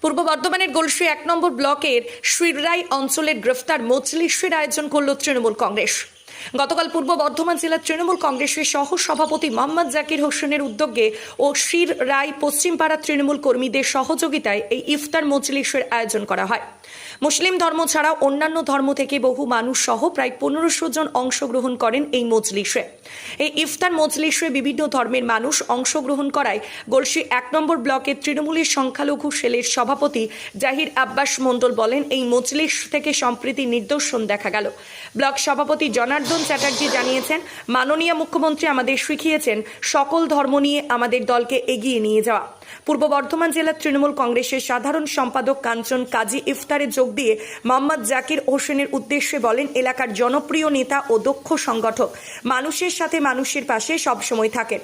পূর্ব বর্ধমানের গলসি ১ নম্বর ব্লকের শ্রীরাই অঞ্চলের গ্রেফতার মজলিসের আয়োজন করল তৃণমূল কংগ্রেস। গতকাল পূর্ব বর্ধমান জেলার তৃণমূল কংগ্রেসের সহ সভাপতি মোহাম্মদ জাকির হোসেনের উদ্যোগে ও শ্রীরাই পশ্চিমপাড়া তৃণমূল কর্মীদের সহযোগিতায় এই ইফতার মজলিসের আয়োজন করা হয়। মুসলিম ধর্ম ছাড়াও অন্যান্য ধর্ম থেকে বহু মানুষ সহ প্রায় ১৫০০ জন অংশগ্রহণ করেন এই মজলিসে। এই ইফতার মজলিসে বিভিন্ন ধর্মের মানুষ অংশগ্রহণ করায় গলসি ১ নম্বর ব্লকের তৃণমূলের সংখ্যালঘু সেলের সভাপতি জাহির আব্বাস মণ্ডল বলেন, এই মজলিস থেকে সম্প্রীতির নিদর্শন দেখা গেল। ব্লক সভাপতি জনার্দন চ্যাটার্জি জানিয়েছেন, মাননীয় মুখ্যমন্ত্রী আমাদের শিখিয়েছেন সকল ধর্ম নিয়ে আমাদের দলকে এগিয়ে নিয়ে যাওয়া। পূর্ব বর্ধমান জেলার তৃণমূল কংগ্রেসের সাধারণ সম্পাদক কাঞ্চন কাজী ইফতারে যোগ দিয়ে মোহাম্মদ জাকির হোসেনের উদ্দেশ্যে বলেন, এলাকার জনপ্রিয় নেতা ও দক্ষ সংগঠক, মানুষের সাথে মানুষের পাশে সবসময় থাকেন।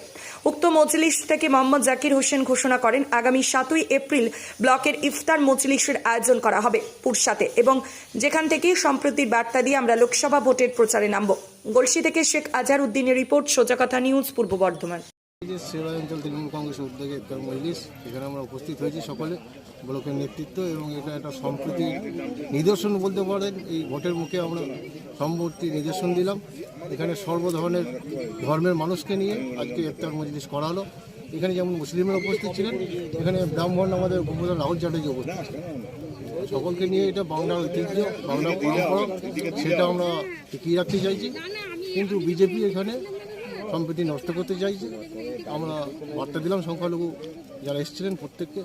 উক্ত মজলিস থেকে মোহাম্মদ জাকির হোসেন ঘোষণা করেন, আগামী ৭ই এপ্রিল ব্লকের ইফতার মজলিসের আয়োজন করা হবে পুরসাতে, এবং যেখান থেকে সম্প্রীতির বার্তা দিয়ে আমরা লোকসভা ভোটের প্রচারে নামব। গলসি থেকে শেখ আজহার উদ্দিনের রিপোর্ট, সোজা কথা নিউজ, পূর্ব বর্ধমান। শ্রীরাই অঞ্চল তৃণমূল কংগ্রেসের উদ্যোগে ইফতার মজলিস, এখানে আমরা উপস্থিত হয়েছি সকলে, ব্লকের নেতৃত্ব, এবং এটা একটা সম্প্রীতির নিদর্শন বলতে পারেন। এই ভোটের মুখে আমরা সম্প্রীতির নিদর্শন দিলাম। এখানে সর্বধরনের ধর্মের মানুষকে নিয়ে আজকে ইফতার মজলিস করা হলো। এখানে যেমন মুসলিমরা উপস্থিত ছিলেন, এখানে ব্রাহ্মণ আমাদের উপপ্রধান রাহুল চ্যাটার্জি উপস্থিত ছিলেন। সকলকে নিয়ে এটা বাংলার ঐতিহ্য, বাংলার পরম্পরা, সেটা আমরা টিকিয়ে রাখতে চাইছি। কিন্তু বিজেপি এখানে সম্প্রীতি নষ্ট করতে চাইছে। আমরা বার্তা দিলাম সংখ্যালঘু যারা এসেছিলেন প্রত্যেককে,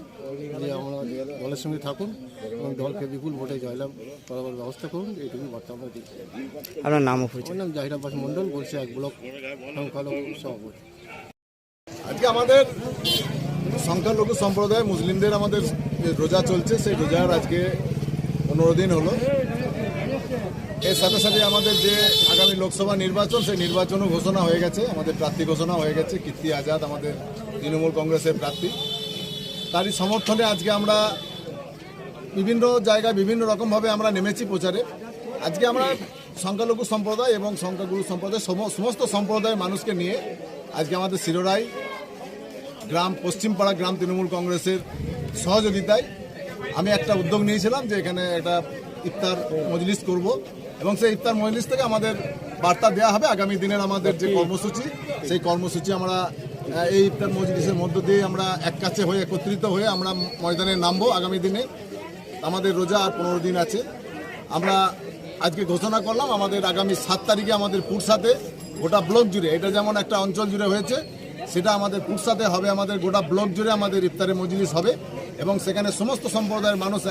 যে আমরা দলের সঙ্গে থাকুন এবং দলকে বিপুল ভোটে জয়লাভ করার ব্যবস্থা করুন, এইটুকু বার্তা আমরা দিচ্ছি। আপনার নাম? আমার নাম জাহির আব্বাস মণ্ডল, বলছি ১ ব্লক সংখ্যালঘু সভাপতি। আজকে আমাদের সংখ্যালঘু সম্প্রদায় মুসলিমদের আমাদের রোজা চলছে, সেই রোজার আজকে ১৫ দিন হলো। এর সাথে সাথে আমাদের যে আগামী লোকসভা নির্বাচন, সেই নির্বাচনও ঘোষণা হয়ে গেছে, আমাদের প্রার্থী ঘোষণা হয়ে গেছে। কীর্তি আজাদ আমাদের তৃণমূল কংগ্রেসের প্রার্থী। তারই সমর্থনে আজকে আমরা বিভিন্ন জায়গায় বিভিন্ন রকমভাবে আমরা নেমেছি প্রচারে। আজকে আমরা সংখ্যালঘু সম্প্রদায় এবং সংখ্যাগুরু সম্প্রদায় সমস্ত সম্প্রদায়ের মানুষকে নিয়ে আজকে আমাদের শ্রীরাই গ্রাম পশ্চিমপাড়া গ্রাম তৃণমূল কংগ্রেসের সহযোগিতায় আমি একটা উদ্যোগ নিয়েছিলাম যে এখানে একটা ইফতার মজলিস করব, এবং সেই ইফতার মজলিস থেকে আমাদের বার্তা দেওয়া হবে আগামী দিনের আমাদের যে কর্মসূচি, সেই কর্মসূচি আমরা এই ইফতার মজলিসের মধ্য দিয়ে আমরা এক কাছে হয়ে একত্রিত হয়ে আমরা ময়দানে নামবো। আগামী দিনে আমাদের রোজা আর ১৫ দিন আছে। আমরা আজকে ঘোষণা করলাম আমাদের আগামী ৭ তারিখে আমাদের পুরসাতে গোটা ব্লক জুড়ে, এটা যেমন একটা অঞ্চল জুড়ে হয়েছে, সেটা আমাদের পুরসাতে হবে। আমাদের গোটা ব্লক জুড়ে আমাদের ইফতারের মজলিস হবে, এবং সেখানে সমস্ত সম্প্রদায়ের মানুষ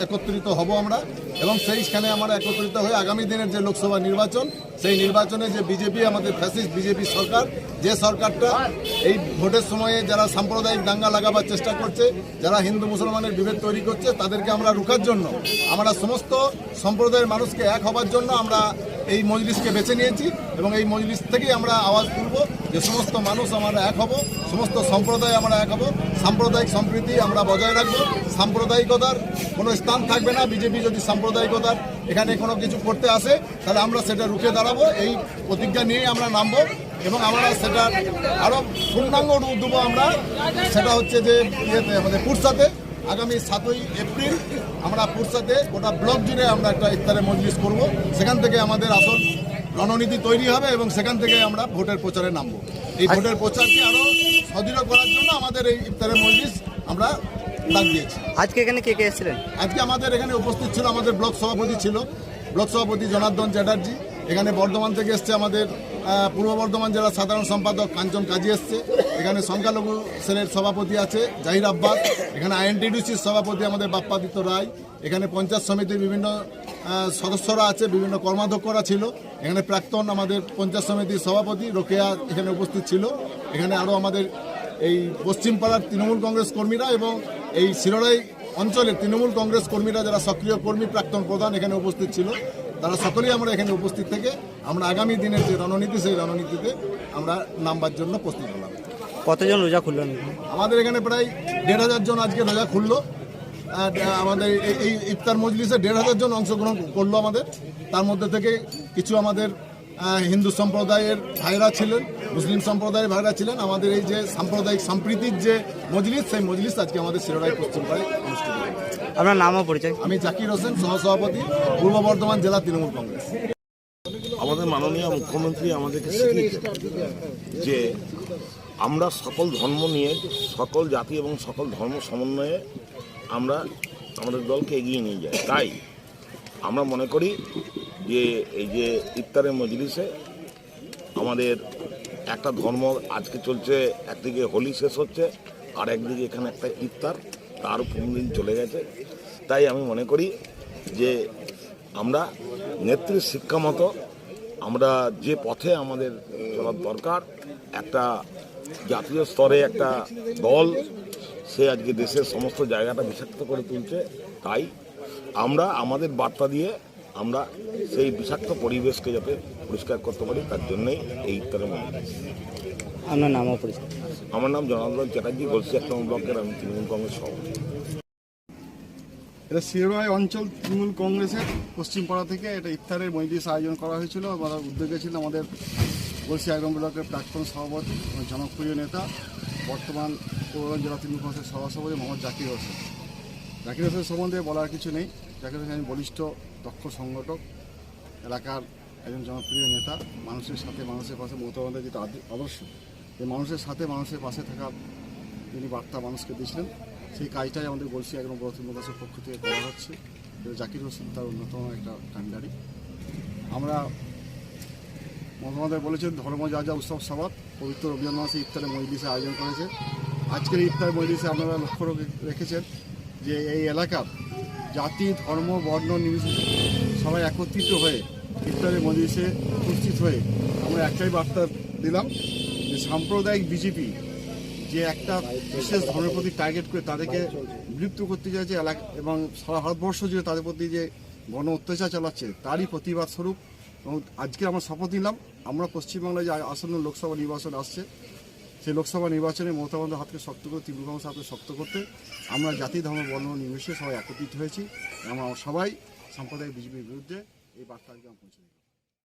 একত্রিত হব আমরা, এবং সেইখানে আমরা একত্রিত হয়ে আগামী দিনের যে লোকসভা নির্বাচন, সেই নির্বাচনে যে বিজেপি আমাদের ফ্যাসিস্ট বিজেপি সরকার, যে সরকারটা এই ভোটের সময়ে যারা সাম্প্রদায়িক দাঙ্গা লাগাবার চেষ্টা করছে, যারা হিন্দু মুসলমানের বিভেদ তৈরি করছে, তাদেরকে আমরা রুখার জন্য, আমরা সমস্ত সম্প্রদায়ের মানুষকে এক হবার জন্য আমরা এই মজলিসকে বেছে নিয়েছি, এবং এই মজলিস থেকেই আমরা আওয়াজ তুলব যে সমস্ত মানুষ আমরা এক হব, সমস্ত সম্প্রদায় আমরা এক হব, সাম্প্রদায়িক সম্প্রীতি আমরা বজায় রাখবো। সাম্প্রদায়িকতার কোনো স্থান থাকবে না। বিজেপি যদি সাম্প্রদায়িকতার এখানে কোনো কিছু করতে আসে, তাহলে আমরা সেটা রুখে দাঁড়াবো। এই প্রতিজ্ঞা নিয়েই আমরা নামবো, এবং আমরা সেটা আরও পূর্ণাঙ্গ রূপ দেবো। আমরা সেটা হচ্ছে যে আমাদের পুরসাতে আগামী ৭ই এপ্রিল আমরা পুরসাতে গোটা ব্লক জুড়ে আমরা একটা ইফতারের মজলিস করব। সেখান থেকে আমাদের আসল রণনীতি তৈরি হবে, এবং সেখান থেকে আমরা ভোটের প্রচারে নামবো। এই ভোটের প্রচারকে আরও সদৃঢ় করার জন্য আমাদের এই ইফতারের মজলিস আমরা ডাক দিয়েছি। আজকে এখানে কে কে এসেছিলেন? আজকে আমাদের এখানে উপস্থিত ছিল আমাদের ব্লক সভাপতি ছিল, ব্লক সভাপতি জনার্দন চ্যাটার্জি। এখানে বর্ধমান থেকে এসছে আমাদের পূর্ব বর্ধমান জেলার সাধারণ সম্পাদক কাঞ্চন কাজী এসছে। এখানে সংখ্যালঘু সেলের সভাপতি আছে জাহির আব্বাস। এখানে আইএনটিডিসির সভাপতি আমাদের বাপ্পাদিত্য রায়। এখানে পঞ্চায়েত সমিতির বিভিন্ন সদস্যরা আছে, বিভিন্ন কর্মাধ্যক্ষরা ছিল। এখানে প্রাক্তন আমাদের পঞ্চায়েত সমিতির সভাপতি রোকেয়া এখানে উপস্থিত ছিল। এখানে আরও আমাদের এই পশ্চিমপাড়ার তৃণমূল কংগ্রেস কর্মীরা এবং এই শ্রীরাই অঞ্চলের তৃণমূল কংগ্রেস কর্মীরা যারা সক্রিয় কর্মী, প্রাক্তন প্রধান এখানে উপস্থিত ছিল। তারা সকলেই আমরা এখানে উপস্থিত থেকে আমরা আগামী দিনের যে রণনীতি, সেই রণনীতিতে আমরা নামবার জন্য প্রস্তুত হলাম। কতজন রোজা খুললেন? আমাদের এখানে প্রায় ১,৫০০ জন আজকে রোজা খুললো। আমাদের এই ইফতার মজলিসে ১,৫০০ জন অংশগ্রহণ করলো আমাদের। তার মধ্যে থেকে কিছু আমাদের হিন্দু সম্প্রদায়ের ভাইরা ছিলেন, মুসলিম সম্প্রদায়ের ভাইরা ছিলেন। আমাদের এই যে সাম্প্রদায়িক সম্প্রীতির যে মজলিস, সেই মজলিস আজকে আমাদের শিরোড়ায় পশ্চিমপাড়ায় অনুষ্ঠিত হয়েছে। আপনার নাম ও পরিচয়। আমি জাকির হোসেন, সহসভাপতি, পূর্ব বর্ধমান জেলা তৃণমূল কংগ্রেস। আমাদের মাননীয় মুখ্যমন্ত্রী আমাদেরকে শিখিয়েছেন যে আমরা সকল ধর্ম নিয়ে, সকল জাতি এবং সকল ধর্ম সমন্বয়ে আমরা আমাদের দলকে এগিয়ে নিয়ে যাই। তাই আমরা মনে করি যে এই যে ইফতারের মজলিসে আমাদের একটা ধর্ম আজকে চলছে, একদিকে হোলি শেষ হচ্ছে, আর একদিকে এখানে একটা ইফতার, তার 15 দিন চলে গেছে। তাই আমি মনে করি যে আমরা নেত্রীর শিক্ষা মতো আমরা যে পথে আমাদের চলার দরকার, একটা জাতীয় স্তরে একটা দল সে আজকে দেশের সমস্ত জায়গাটা বিষাক্ত করে তুলছে। তাই আমরা আমাদের বার্তা দিয়ে আমরা সেই বিষাক্ত পরিবেশকে যাতে পরিষ্কার করতে পারি, তার জন্যই এই ইফতারের মজলিস। আপনার নাম ও পরিচয়। আমার নাম জনার্দন চ্যাটার্জি, গলসি 1 নম্বর ব্লকের আমি তৃণমূল কংগ্রেস সভাপতি। এটা শিরোড়ায় অঞ্চল তৃণমূল কংগ্রেসের পশ্চিমপাড়া থেকে এটা ইফতারের মজলিস আয়োজন করা হয়েছিল। আমার উদ্যোগে ছিল আমাদের গলসি 1 নম্বর ব্লকের প্রাক্তন সভাপতি এবং জনপ্রিয় নেতা, বর্তমান পূর্ব জেলা তৃণমূল কংগ্রেসের সভাপতি মোহাম্মদ জাকির হোসেন। জাকির হোসেন সম্বন্ধে বলার কিছু নেই। জাকির হোসেন একজন বলিষ্ঠ দক্ষ সংগঠক, এলাকার একজন জনপ্রিয় নেতা, মানুষের সাথে মানুষের পাশে মমতা বন্দ্যোপাধ্যায়ের যেটা আদর্শ, এই মানুষের সাথে মানুষের পাশে থাকার তিনি বার্তা মানুষকে দিয়েছিলেন, সেই কাজটাই আমাদের গলসি 1 নম্বর তৃণমূল কংগ্রেসের পক্ষ থেকে করা হচ্ছে। জাকির হোসেন তার অন্যতম একটা কাণ্ডারি। আমরা মোহাম্মদ বলেছেন ধর্ম যা যা উৎসব সবাদ, পবিত্র রমজান মাসে ইফতারের মজলিসে আয়োজন করেছে। আজকের ইফতার মজলিসে আপনারা লক্ষ্য রেখেছেন যে এই এলাকার জাতি, ধর্ম, বর্ণ নির্বিশেষে সবাই একত্রিত হয়ে ইফতারের মজলিসে উপস্থিত হয়ে আমরা একটাই বার্তা দিলাম যে সাম্প্রদায়িক বিজেপি যে একটা বিশেষ ধর্মের প্রতি টার্গেট করে তাদেরকে বিলুপ্ত করতে চাইছে এলাকা এবং সারা ভারতবর্ষ জুড়ে তাদের প্রতি যে গণ অত্যাচার চালাচ্ছে, তারই প্রতিবাদ স্বরূপ এবং আজকে আমরা শপথ নিলাম আমরা পশ্চিমবাংলায় যে আসন্ন লোকসভা নির্বাচন আসছে, সেই লোকসভা নির্বাচনে মমতা বন্দ্যোপাধ্যায়ের হাতকে শক্ত করে, তৃণমূল কংগ্রেসের হাতকে শক্ত করতে আমরা জাতি, ধর্ম, বর্ণ নির্বিশেষে সবাই একত্রিত হয়েছি। আমরা সবাই সাম্প্রদায়িক বিজেপির বিরুদ্ধে এই বার্তা আজকে আমরা পৌঁছে দিলাম।